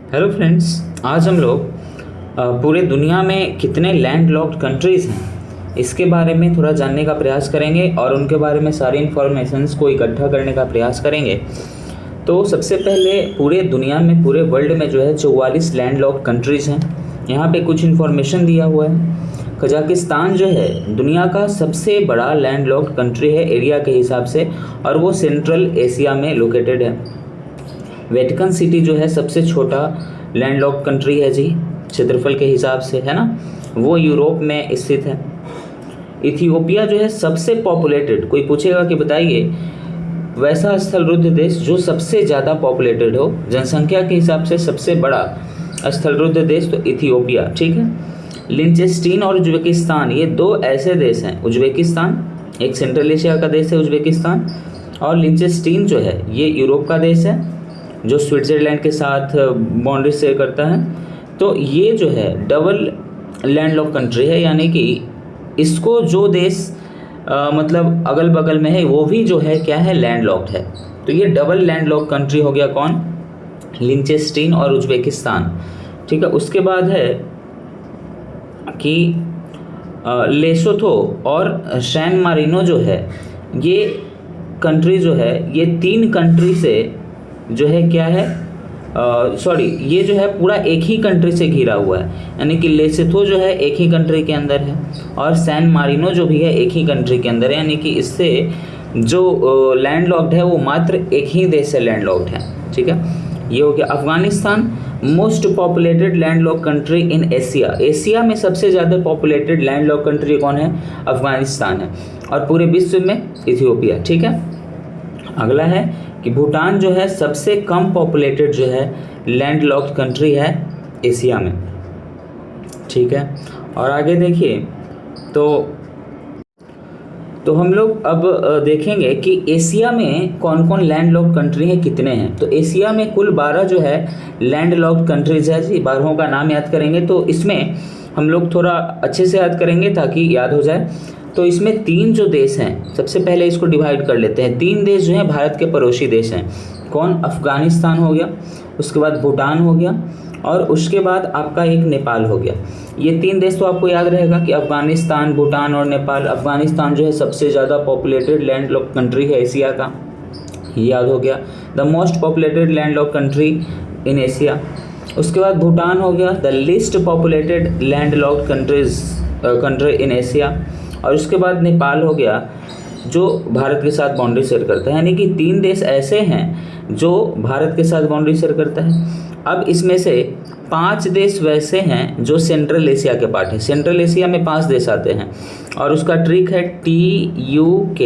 Hello friends, आज हम लोग पूरे दुनिया में कितने लैंड लॉक्ड कंट्रीज़ हैं इसके बारे में थोड़ा जानने का प्रयास करेंगे और उनके बारे में सारी इन्फॉर्मेशंस को इकट्ठा करने का प्रयास करेंगे। तो सबसे पहले पूरे दुनिया में, पूरे वर्ल्ड में जो है 44 लैंड लॉक्ड कंट्रीज़ हैं। यहाँ पे कुछ इन्फॉर्मेशन दिया हुआ है। कजाकिस्तान जो है दुनिया का सबसे बड़ा लैंड लॉक्ड कंट्री है एरिया के हिसाब से, और वो सेंट्रल एशिया में लोकेटेड है। वेटिकन सिटी जो है सबसे छोटा लैंडलॉक्ड कंट्री है जी, क्षेत्रफल के हिसाब से, है ना, वो यूरोप में स्थित है। इथियोपिया जो है सबसे पॉपुलेटेड, कोई पूछेगा कि बताइए वैसा स्थलरुद्ध देश जो सबसे ज़्यादा पॉपुलेटेड हो, जनसंख्या के हिसाब से सबसे बड़ा स्थलरुद्ध देश, तो इथियोपिया, ठीक है। लिंचेस्टीन और उज्बेकिस्तान, ये दो ऐसे देश हैं। उज्बेकिस्तान एक सेंट्रल एशिया का देश है उज्बेकिस्तान, और लिंचेस्टीन जो है ये यूरोप का देश है जो स्विट्ज़रलैंड के साथ बाउंड्री शेयर करता है। तो ये जो है डबल लैंडलॉक कंट्री है, यानी कि इसको जो देश मतलब अगल बगल में है वो भी जो है क्या है, लैंडलॉक्ड है। तो ये डबल लैंडलॉक कंट्री हो गया कौन, लिंचेस्टीन और उज्बेकिस्तान, ठीक है। उसके बाद है कि लेसोथो और सैन मारिनो जो है, ये कंट्री जो है ये 3 कंट्री से जो है क्या है, ये जो है पूरा एक ही कंट्री से घिरा हुआ है, यानी कि लेसोथो जो है एक ही कंट्री के अंदर है और सैन मारिनो जो भी है एक ही कंट्री के अंदर है, यानी कि इससे जो लैंडलॉक्ड है वो मात्र एक ही देश से लैंडलॉक्ड है, ठीक है। ये हो गया। Afghanistan most populated landlocked country in Asia, Asia में सबसे ज़्यादा पॉपुलेटेड लैंडलॉक्ड कंट्री कौन है, अफगानिस्तान है, और पूरे विश्व में इथियोपिया, ठीक है। अगला है कि भूटान जो है सबसे कम पॉपुलेटेड जो है लैंडलॉक्ड कंट्री है एशिया में, ठीक है। और आगे देखिए तो हम लोग अब देखेंगे कि एशिया में कौन कौन लैंडलॉक्ड कंट्री है, कितने हैं। तो एशिया में कुल 12 जो है लैंडलॉक्ड कंट्रीज है जी। 12 का नाम याद करेंगे तो इसमें हम लोग थोड़ा अच्छे से याद करेंगे ताकि याद हो जाए। तो इसमें 3 जो देश हैं, सबसे पहले इसको डिवाइड कर लेते हैं। 3 देश जो हैं भारत के पड़ोसी देश हैं। कौन, अफगानिस्तान हो गया, उसके बाद भूटान हो गया, और उसके बाद आपका एक नेपाल हो गया। ये 3 देश तो आपको याद रहेगा कि अफगानिस्तान, भूटान और नेपाल। अफगानिस्तान जो है सबसे ज़्यादा पॉपुलेटेड लैंडलॉक्ड कंट्री है एशिया का, ये याद हो गया। The most populated landlocked country in Asia. उसके बाद भूटान हो गया, the least populated landlocked country in Asia. और उसके बाद नेपाल हो गया जो भारत के साथ बाउंड्री शेयर करता है, यानी कि 3 देश ऐसे हैं जो भारत के साथ बाउंड्री शेयर करता है। अब इसमें से 5 देश वैसे हैं जो सेंट्रल एशिया के पार्ट है। सेंट्रल एशिया में 5 देश आते हैं और उसका ट्रिक है TUK।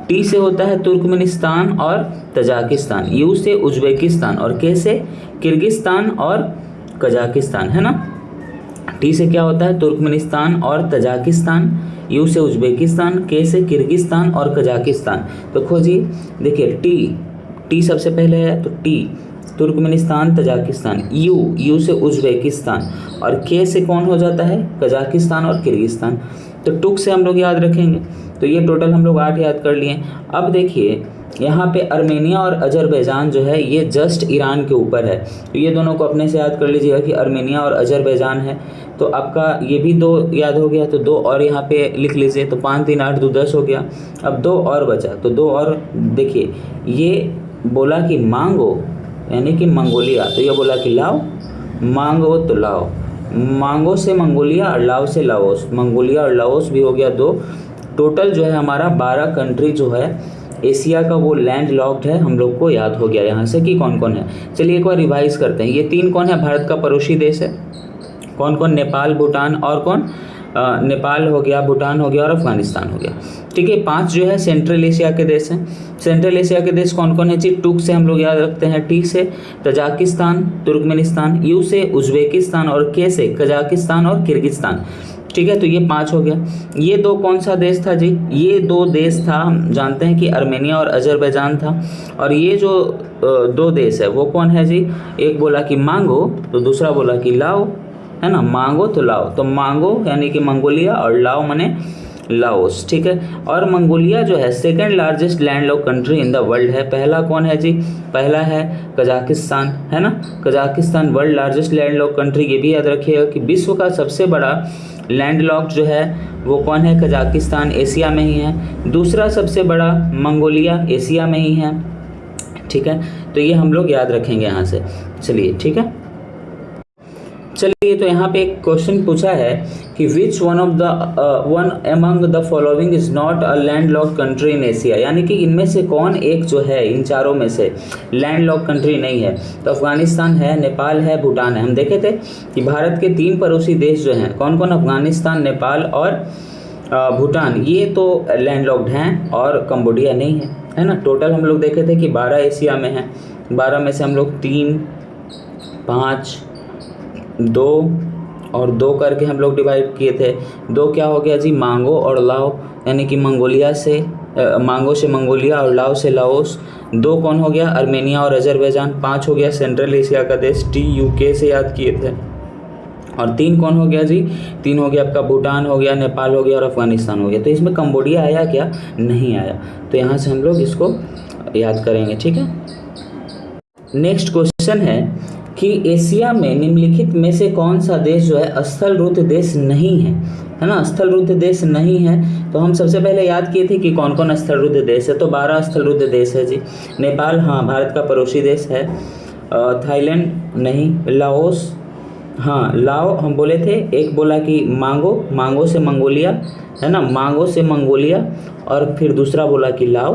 टी से होता है तुर्कमेनिस्तान और तजाकिस्तान, यू से उज्बेकिस्तान और के से किर्गिस्तान और कजाकिस्तान, है ना। टी से क्या होता है, तुर्कमेनिस्तान और तजाकिस्तान, यू से उज्बेकिस्तान, के से किर्गिस्तान और कजाकिस्तान। तो खोजिए, देखिए टी सबसे पहले है, तो टी तुर्कमेनिस्तान, तजाकिस्तान, यू से उज्बेकिस्तान, और के से कौन हो जाता है, कजाकिस्तान और किर्गिस्तान। तो टुक से हम लोग याद रखेंगे। तो ये टोटल हम लोग 8 याद कर लिए। अब देखिए यहाँ पे अर्मेनिया और अजरबैजान जो है ये जस्ट ईरान के ऊपर है, तो ये दोनों को अपने से याद कर लीजिएगा कि अर्मेनिया और अजरबैजान है। तो आपका ये भी 2 याद हो गया, तो 2 और यहाँ पे लिख लीजिए। तो 5 3 8 2 10 हो गया। अब 2 और बचा, तो 2 और देखिए, ये बोला कि मांगो यानी कि मंगोलिया, तो ये बोला कि लाओ, मांगो तो लाओ, मांगो से मंगोलिया और लाओ से लाओस, मंगोलिया और लाओस भी हो गया 2। टोटल जो है हमारा 12 कंट्री जो है एशिया का वो लैंड लॉक्ड है, हम लोग को याद हो गया यहाँ से कि कौन कौन है। चलिए एक बार रिवाइज करते हैं। ये 3 कौन है, भारत का पड़ोसी देश है। कौन कौन, नेपाल, भूटान और कौन, नेपाल हो गया, भूटान हो गया और अफगानिस्तान हो गया, ठीक है। 5 जो है सेंट्रल एशिया के देश हैं। सेंट्रल एशिया के देश कौन कौन है जी, टुक से हम लोग याद रखते हैं, टी से तजाकिस्तान, तुर्कमेनिस्तान, यू से उज्बेकिस्तान और के से कजाकिस्तान और किर्गिस्तान, ठीक है। तो ये 5 हो गया। ये 2 कौन सा देश था जी, ये 2 देश था, हम जानते हैं कि अर्मेनिया और अजरबैजान था। और ये जो 2 देश है वो कौन है जी, एक बोला कि मांगो तो दूसरा बोला कि लाओ, है ना, मांगो तो लाओ। तो मांगो यानी कि मंगोलिया और लाओ माने लाओस, ठीक है। और मंगोलिया जो है second largest landlocked country in the world है। पहला कौन है जी? पहला है कजाकिस्तान, है ना। Kazakhstan world largest landlocked country. ये भी याद रखिएगा कि विश्व का सबसे बड़ा लैंडलॉक जो है वो कौन है? कजाकिस्तान, एशिया में ही है। दूसरा सबसे बड़ा मंगोलिया, एशिया में ही है, ठीक है। तो ये हम लोग याद रखेंगे यहाँ से। चलिए, ठीक है। चलिए, तो यहाँ पे एक क्वेश्चन पूछा है कि which one among the following is not a landlocked country in Asia, यानी कि इनमें से कौन एक जो है इन चारों में से लैंडलॉक कंट्री नहीं है। तो अफगानिस्तान है, नेपाल है, भूटान है। हम देखे थे कि भारत के 3 पड़ोसी देश जो हैं कौन कौन? अफगानिस्तान, नेपाल और भूटान, ये तो लैंडलॉक्ड हैं और कंबोडिया नहीं है ना। टोटल हम लोग देखे थे कि 12 एशिया में हैं। 12 में से हम लोग 3, 5, 2 और 2 करके हम लोग डिवाइड किए थे। 2 क्या हो गया जी? मांगो और लाओ, यानी कि मंगोलिया से मांगो से मंगोलिया और लाओ से लाओस। 2 कौन हो गया? अर्मेनिया और अजरबैजान। 5 हो गया सेंट्रल एशिया का देश, TUK से याद किए थे। और 3 कौन हो गया जी? 3 हो गया आपका भूटान हो गया, नेपाल हो गया और अफगानिस्तान हो गया। तो इसमें कंबोडिया आया क्या? नहीं आया। तो यहाँ से हम लोग इसको याद करेंगे, ठीक है। नेक्स्ट क्वेश्चन है कि एशिया में निम्नलिखित में से कौन सा देश जो है स्थलरुद्ध देश नहीं है ना। स्थलरुद्ध देश नहीं है तो हम सबसे पहले याद किए थे कि कौन कौन स्थलरुद्ध देश है। तो 12 स्थलरुद्ध देश है जी। नेपाल, हाँ, भारत का पड़ोसी देश है। थाईलैंड नहीं। लाओस, हाँ, लाओ हम बोले थे। एक बोला कि मांगो से मंगोलिया, है ना, मांगो से मंगोलिया। और फिर दूसरा बोला कि लाओ,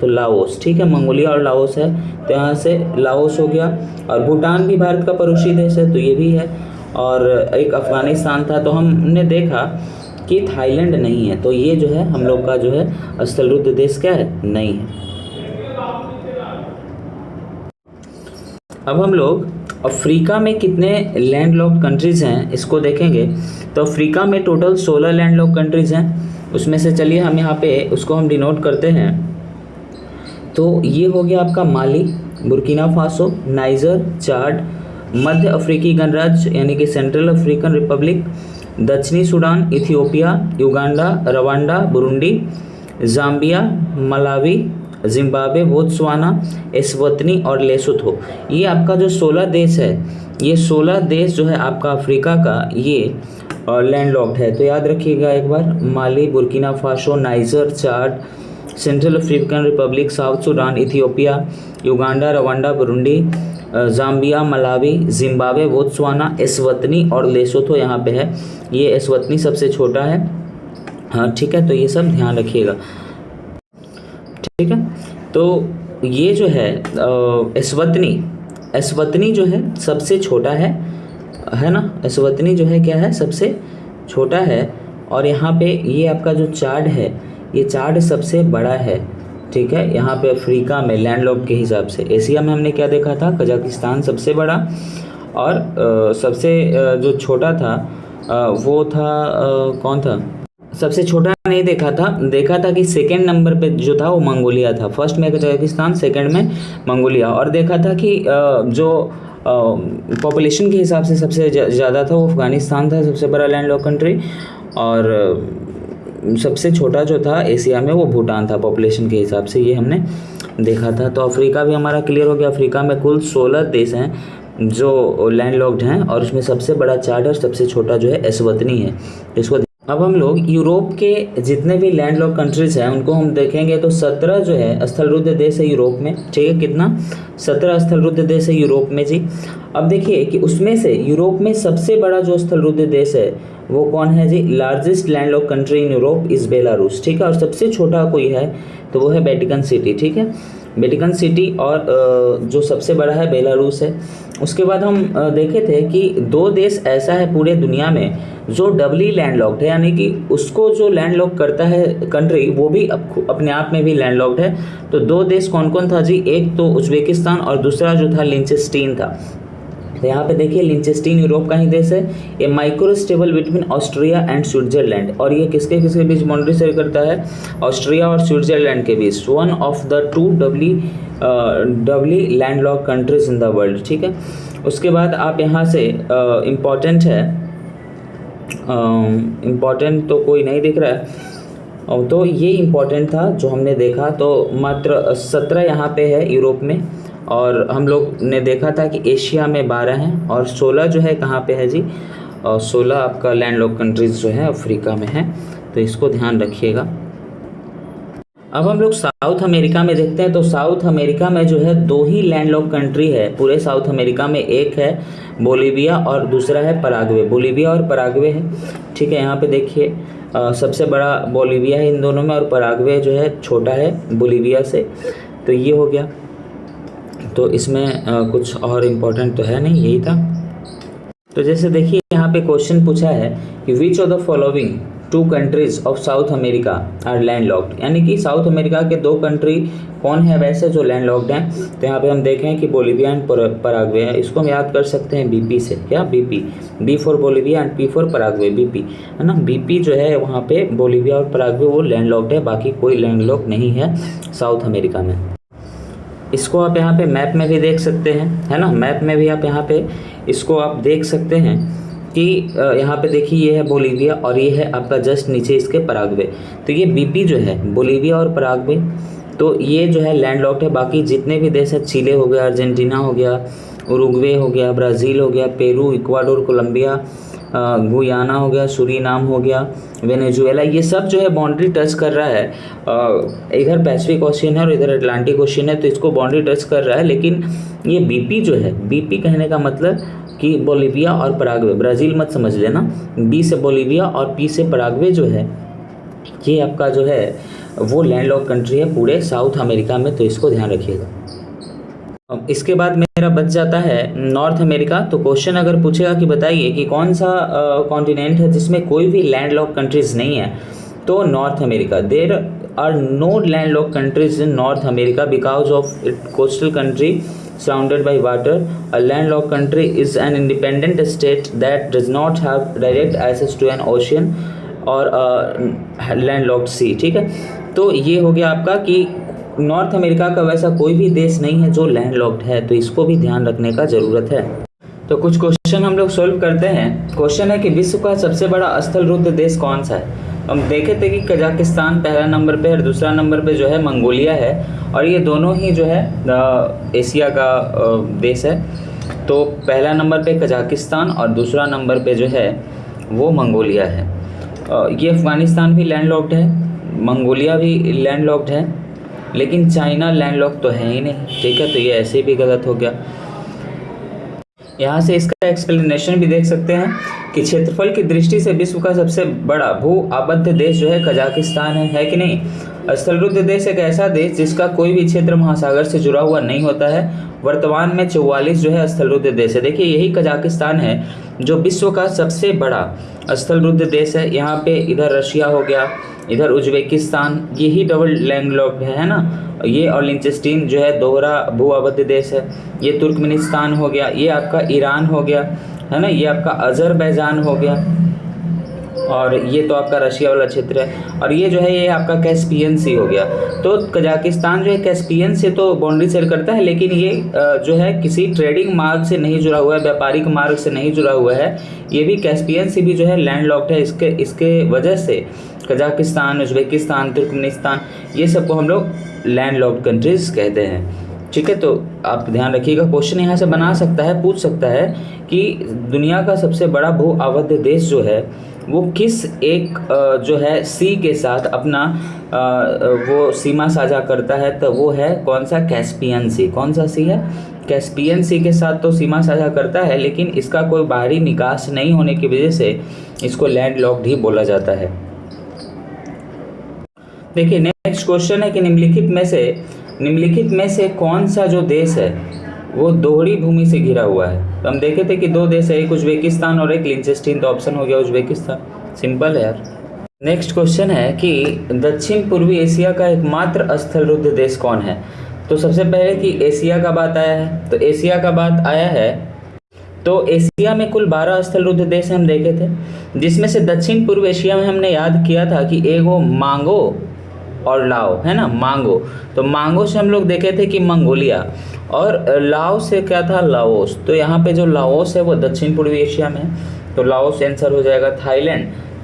तो लाओस, ठीक है। मंगोलिया और लाओस है, तो यहाँ से लाओस हो गया। और भूटान भी भारत का पड़ोसी देश है, तो ये भी है। और एक अफगानिस्तान था, तो हमने देखा कि थाईलैंड नहीं है। तो ये जो है हम लोग का जो है स्थलरुद्ध देश क्या है? नहीं है। अब हम लोग अफ्रीका में कितने लैंडलॉक्ड कंट्रीज़ हैं इसको देखेंगे। तो अफ्रीका में टोटल 16 लैंडलॉक्ड कंट्रीज़ हैं। उसमें से चलिए हम यहाँ पे उसको हम डिनोट करते हैं। तो ये हो गया आपका Mali, Burkina Faso, Niger, Chad, मध्य अफ्रीकी गणराज्य यानी कि सेंट्रल अफ्रीकन रिपब्लिक, दक्षिणी Sudan, Ethiopia, Uganda, Rwanda, Burundi, Zambia, Malawi, Zimbabwe, Botswana, Eswatini और लेसोथो। ये आपका जो 16 देश है, ये 16 देश जो है आपका अफ्रीका का ये लैंडलॉक्ड है। तो याद रखिएगा एक बार, Mali, Burkina Faso, Niger, Chad, Central African Republic, South Sudan, Ethiopia, Uganda, Rwanda, Burundi, Zambia, Malawi, Zimbabwe, Botswana, Eswatini और लेसोथो यहाँ पे है। ये एस्वतनी सबसे छोटा है, हाँ, ठीक है। तो ये सब ध्यान रखिएगा, ठीक है। तो ये जो है एस्वतनी जो है सबसे छोटा है ना। एस्वतनी जो है क्या है? सबसे छोटा है। और यहाँ पे ये आपका जो चाड है, ये चाड सबसे बड़ा है, ठीक है। यहाँ पे अफ्रीका में लैंडलॉक्ड के हिसाब से। एशिया में हमने क्या देखा था? कजाकिस्तान सबसे बड़ा, और सबसे जो छोटा था वो था कौन था? सबसे छोटा नहीं देखा था कि सेकंड नंबर पे जो था वो मंगोलिया था। फर्स्ट में कजाकिस्तान, सेकंड में मंगोलिया। और देखा था कि जो पॉपुलेशन के हिसाब से सबसे ज़्यादा था वो अफगानिस्तान था, सबसे बड़ा लैंडलॉक्ड कंट्री। और सबसे छोटा जो था एशिया में वो भूटान था पॉपुलेशन के हिसाब से, ये हमने देखा था। तो अफ्रीका भी हमारा क्लियर हो गया। अफ्रीका में कुल 16 देश हैं जो लैंडलॉक्ड हैं, और उसमें सबसे बड़ा चाड और सबसे छोटा जो है एस्वतनी है। इसको अब हम लोग यूरोप के जितने भी लैंडलॉक्ड कंट्रीज़ हैं उनको हम देखेंगे। तो 17 जो है स्थलरुद्ध देश है यूरोप में, ठीक है। कितना? 17 स्थलरुद्ध देश है यूरोप में जी। अब देखिए कि उसमें से यूरोप में सबसे बड़ा जो स्थलरुद्ध देश है वो कौन है जी? Largest landlocked country in Europe is Belarus, ठीक है। और सबसे छोटा कोई है तो वो है वेटिकन सिटी, ठीक है। वेटिकन सिटी, और जो सबसे बड़ा है बेलारूस है। उसके बाद हम देखे थे कि 2 देश ऐसा है पूरे दुनिया में जो डबली लैंडलॉक्ड है, यानी कि उसको जो लैंडलॉक करता है कंट्री वो भी अपने आप में भी लैंडलॉक्ड है। तो 2 देश कौन कौन था जी? एक तो उज्बेकिस्तान और दूसरा जो था लिंचेस्टीन था। तो यहाँ पे देखिए लिंचेस्टीन यूरोप का ही देश है। ये micro stable between Austria and Switzerland, और ये किसके किसके बीच बाउंड्री शेयर करता है? ऑस्ट्रिया और स्विट्जरलैंड के बीच। One of the 2 doubly landlocked countries in the world, ठीक है। उसके बाद आप यहाँ से इम्पॉर्टेंट है, इम्पॉर्टेंट तो कोई नहीं दिख रहा है। तो ये इम्पोर्टेंट था जो हमने देखा। तो मात्र 17 यहाँ पे है यूरोप में, और हम लोग ने देखा था कि एशिया में 12 हैं, और 16 जो है कहाँ पे है जी, और 16 आपका लैंडलॉक कंट्रीज़ जो है अफ्रीका में है, तो इसको ध्यान रखिएगा। अब हम लोग साउथ अमेरिका में देखते हैं। तो साउथ अमेरिका में जो है 2 ही लैंडलॉक कंट्री है पूरे साउथ अमेरिका में, एक है बोलीविया और दूसरा है पराग्वे। बोलीविया और पराग्वे है, ठीक है। यहाँ पे देखिए सबसे बड़ा बोलीविया है इन दोनों में, और पराग्वे जो है छोटा है बोलीविया से। तो ये हो गया। तो इसमें कुछ और इम्पोर्टेंट तो है नहीं, यही था। तो जैसे देखिए यहाँ पे क्वेश्चन पूछा है कि which of the following 2 countries of South America are landlocked, यानी कि साउथ अमेरिका के 2 कंट्री कौन है वैसे जो लैंडलॉक्ड हैं। तो यहाँ पे हम देखें कि बोलीविया एंड पराग्वे है। इसको हम याद कर सकते हैं बीपी से, क्या BP, B for Bolivia and P for Paraguay, BP है ना। बीपी जो है वहाँ पे बोलीविया और पराग्वे वो लैंडलॉक्ड है, बाकी कोई लैंडलॉक नहीं है साउथ अमेरिका में। इसको आप यहाँ पे मैप में भी देख सकते हैं, है ना। मैप में भी आप यहाँ पे इसको आप देख सकते हैं कि यहाँ पे देखिए ये है बोलीविया और ये है आपका जस्ट नीचे इसके पराग्वे। तो ये बीपी जो है बोलीविया और पराग्वे, तो ये जो है लैंडलॉक्ड है। बाकी जितने भी देश है, चिले हो गया, अर्जेंटीना हो गया, उरुग्वे हो गया, ब्राज़ील हो गया, पेरू, इक्वाडोर, कोलंबिया, गुयाना हो गया, सूरीनाम हो गया, वेनेजुएला, ये सब जो है बाउंड्री टच कर रहा है। इधर पैसिफिक ओशियन है और इधर अटलांटिक ओशियन है, तो इसको बाउंड्री टच कर रहा है। लेकिन ये बीपी जो है, बीपी कहने का मतलब कि बोलीविया और पराग्वे, ब्राज़ील मत समझ लेना, बी से बोलीविया और पी से पराग्वे जो है, ये आपका जो है वो लैंडलॉक कंट्री है पूरे साउथ अमेरिका में, तो इसको ध्यान रखिएगा। इसके बाद मेरा बच जाता है नॉर्थ अमेरिका। तो क्वेश्चन अगर पूछेगा कि बताइए कि कौन सा कॉन्टिनेंट है जिसमें कोई भी लैंडलॉक कंट्रीज नहीं है, तो North America. There are no landlock countries in North America because of it coastal country surrounded by water. A landlocked country is an independent state that does not have direct access to an ocean or a landlocked sea, ठीक है। तो ये हो गया आपका कि north America का वैसा कोई भी देश नहीं है जो लैंडलॉक्ड है, तो इसको भी ध्यान रखने का ज़रूरत है। तो कुछ क्वेश्चन हम लोग सोल्व करते हैं। क्वेश्चन है कि विश्व का सबसे बड़ा स्थलरुद्ध देश कौन सा है। हम देखे थे कि कजाकिस्तान पहला नंबर पे और दूसरा नंबर पे जो है मंगोलिया है, और ये दोनों ही जो है एशिया का देश है। तो पहला नंबर पे कजाकिस्तान और दूसरा नंबर पे जो है वो मंगोलिया है। ये अफ़गानिस्तान भी लैंडलॉक्ड है, मंगोलिया भी लैंडलॉक्ड है, लेकिन चाइना लैंडलॉक्ड तो है ही नहीं, ठीक है। तो ये ऐसे भी गलत हो गया। यहाँ से इसका एक्सप्लेनेशन भी देख सकते हैं कि क्षेत्रफल की दृष्टि से विश्व का सबसे बड़ा भू आबद्ध देश जो है कजाकिस्तान है कि नहीं। स्थलरुद्ध देश एक ऐसा देश जिसका कोई भी क्षेत्र महासागर से जुड़ा हुआ नहीं होता है। वर्तमान में 44 जो है स्थलरुद्ध देश है। देखिए यही कजाकिस्तान है जो विश्व का सबसे बड़ा स्थलरुद्ध देश है। यहाँ पे इधर रशिया हो गया, इधर उज्बेकिस्तान, यही डबल लैंडलॉक्ड है ना। ये और लिंचेस्टीन जो है दोहरा भू आबद्ध देश है। ये तुर्कमेनिस्तान हो गया, ये आपका ईरान हो गया, है ना, ये आपका अजरबैजान हो गया, और ये तो आपका रशिया वाला क्षेत्र है, और ये जो है ये आपका कैस्पियन सी हो गया। तो कजाकिस्तान जो है कैस्पियन से तो बाउंड्री शेयर करता है, लेकिन ये जो है किसी ट्रेडिंग मार्ग से नहीं जुड़ा हुआ है, व्यापारिक मार्ग से नहीं जुड़ा हुआ है। ये भी कैस्पियन सी भी जो है लैंडलॉक्ड है। इसके वजह से कजाकिस्तान, उज्बेकिस्तान, तुर्कमेनिस्तान, ये सबको हम लोग लैंडलॉक्ड कंट्रीज कहते हैं, ठीक है। तो आप ध्यान रखिएगा। क्वेश्चन यहाँ से बना सकता है, पूछ सकता है कि दुनिया का सबसे बड़ा भू आबद्ध देश जो है वो किस एक जो है सी के साथ अपना वो सीमा साझा करता है, तो वो है कौन सा, कैस्पियन सी। कौन सा सी है, कैस्पियन सी के साथ तो सीमा साझा करता है, लेकिन इसका कोई बाहरी निकास नहीं होने की वजह से इसको लैंडलॉक्ड ही बोला जाता है। देखिए नेक्स्ट क्वेश्चन है कि निम्नलिखित में से कौन सा जो देश है वो दोहरी भूमि से घिरा हुआ है। तो हम देखे थे कि 2 देश है, एक उज्बेकिस्तान और एक लिंचेस्टीन, तो ऑप्शन हो गया उज्बेकिस्तान। सिंपल है यार। नेक्स्ट क्वेश्चन है कि दक्षिण पूर्वी एशिया का एकमात्र स्थलरुद्ध देश कौन है। तो सबसे पहले कि एशिया का बात आया है, तो एशिया का बात आया है, तो एशिया में कुल 12 स्थलरुद्ध देश हम देखे थे, जिसमें से दक्षिण पूर्व एशिया में हमने याद किया था कि एगो मांगो और लाओ, है ना, मांगो। तो मांगो से हम लोग देखे थे कि मंगोलिया, और लाओ से क्या था, लाओस। तो यहाँ पे जो लाओस है वो दक्षिण पूर्वी एशिया में है, तो लाओस आंसर हो जाएगा।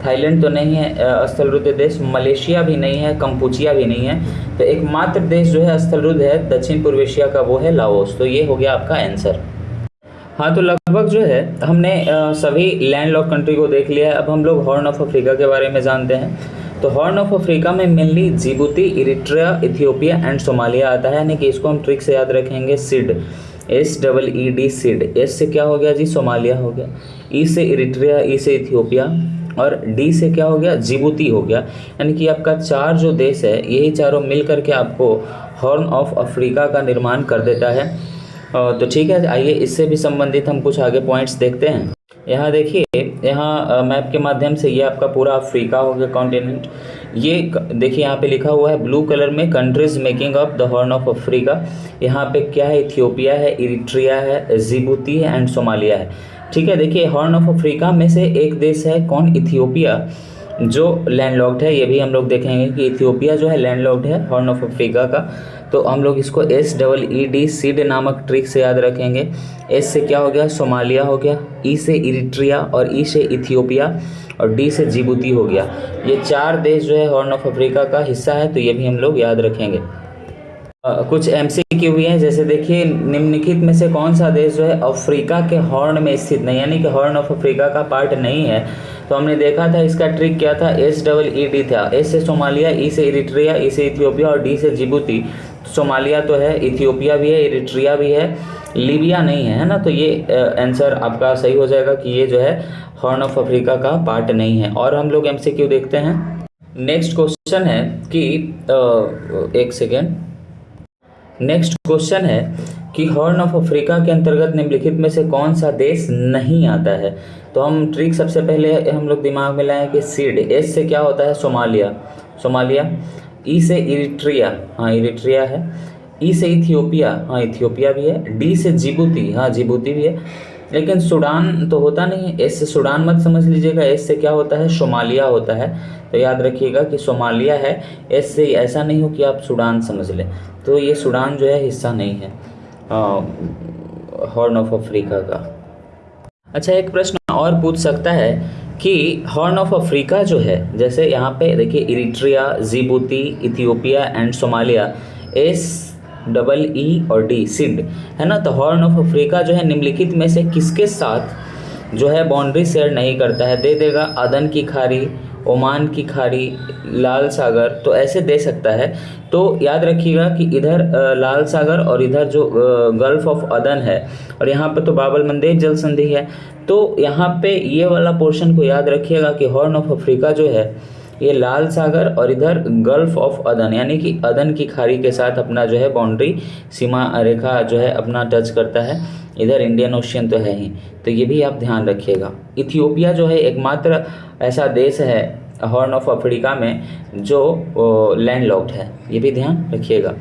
थाईलैंड तो नहीं है स्थल रुद्ध देश, मलेशिया भी नहीं है, कंपूचिया भी नहीं है। तो एकमात्र देश जो है स्थल रुद्ध है दक्षिण पूर्व एशिया का, वो है लाओस। तो ये हो गया आपका आंसर। हाँ, तो लगभग जो है हमने सभी लैंड लॉक कंट्री को देख लिया है। अब हम लोग हॉर्न ऑफ अफ्रीका के बारे में जानते हैं। तो हॉर्न ऑफ अफ्रीका में mainly Djibouti, Eritrea, Ethiopia and Somalia आता है, यानी कि इसको हम ट्रिक से याद रखेंगे, सिड, SEED, सिड। एस से क्या हो गया जी, सोमालिया हो गया, ई से इरिट्रिया, ई से इथियोपिया, और डी से क्या हो गया, जिबूती हो गया। यानी कि आपका 4 जो देश है, यही चारों मिल करके आपको हॉर्न ऑफ अफ्रीका का निर्माण कर देता है। तो ठीक है, आइए इससे भी संबंधित हम कुछ आगे पॉइंट्स देखते हैं। यहाँ देखिए, यहाँ मैप के माध्यम से ये आपका पूरा अफ्रीका हो गया कॉन्टिनेंट। ये देखिए यहाँ पे लिखा हुआ है ब्लू कलर में, countries making up the horn of Africa. यहाँ पे क्या है, इथियोपिया है, इरिट्रिया है, जिबूती है एंड सोमालिया है। ठीक है, देखिए हॉर्न ऑफ अफ्रीका में से एक देश है कौन, इथियोपिया, जो लैंडलॉक्ड है। ये भी हम लोग देखेंगे कि इथियोपिया जो है लैंडलॉक्ड है हॉर्न ऑफ अफ्रीका का। तो हम लोग इसको SEED, सीड नामक ट्रिक से याद रखेंगे। एस से क्या हो गया, सोमालिया हो गया, ई से इरिट्रिया, और ई से इथियोपिया, और डी से जिबूती हो गया। ये 4 देश जो है हॉर्न ऑफ अफ्रीका का हिस्सा है, तो ये भी हम लोग याद रखेंगे। कुछ MCQ भी हैं, जैसे देखिए निम्नलिखित में से कौन सा देश जो है अफ्रीका के हॉर्न में स्थित नहीं, यानी कि हॉर्न ऑफ अफ्रीका का पार्ट नहीं है। तो हमने देखा था इसका ट्रिक क्या था, SEED था। एस से सोमालिया, ई से इरिट्रिया, ई से इथियोपिया और डी से जिबूती। सोमालिया तो है, इथियोपिया भी है, इरिट्रिया भी है, लीबिया नहीं है, है ना। तो ये आंसर आपका सही हो जाएगा कि ये जो है हॉर्न ऑफ अफ्रीका का पार्ट नहीं है। और हम लोग MCQ देखते हैं। नेक्स्ट क्वेश्चन है कि एक सेकेंड, नेक्स्ट क्वेश्चन है कि हॉर्न ऑफ अफ्रीका के अंतर्गत निम्नलिखित में से कौन सा देश नहीं आता है। तो हम ट्रिक सबसे पहले हम लोग दिमाग में लाएं कि सीड, एस से क्या होता है, सोमालिया, सोमालिया, ई से इरिट्रिया, हाँ इरिट्रिया है, ई से इथियोपिया, हाँ इथियोपिया भी है, डी से जिबूती, हाँ जिबूती भी है। लेकिन सूडान तो होता नहीं है, एस से सूडान मत समझ लीजिएगा, एस से क्या होता है, सोमालिया होता है। तो याद रखिएगा कि सोमालिया है, एस से ऐसा नहीं हो कि आप सूडान समझ लें। तो ये सूडान जो है हिस्सा नहीं है हॉर्न ऑफ अफ्रीका का। अच्छा, एक प्रश्न और पूछ सकता है कि हॉर्न ऑफ अफ्रीका जो है, जैसे यहाँ पे देखिए Eritrea, Djibouti, Ethiopia and Somalia, SEE और डी, सिड, है ना। तो हॉर्न ऑफ अफ्रीका जो है निम्नलिखित में से किसके साथ जो है बाउंड्री शेयर नहीं करता है, दे देगा अदन की खाड़ी, ओमान की खाड़ी, लाल सागर, तो ऐसे दे सकता है। तो याद रखिएगा कि इधर लाल सागर और इधर जो गल्फ ऑफ अदन है, और यहाँ पे तो बाबल मंदेब जल संधि है। तो यहाँ पे ये वाला पोर्शन को याद रखिएगा कि हॉर्न ऑफ अफ्रीका जो है ये लाल सागर और इधर गल्फ ऑफ अदन, यानी कि अदन की खाड़ी के साथ अपना जो है बाउंड्री सीमा रेखा जो है अपना टच करता है। इधर इंडियन ओशियन तो है ही, तो ये भी आप ध्यान रखिएगा। इथियोपिया जो है एकमात्र ऐसा देश है हॉर्न ऑफ अफ्रीका में जो लैंडलॉक्ड है, ये भी ध्यान रखिएगा।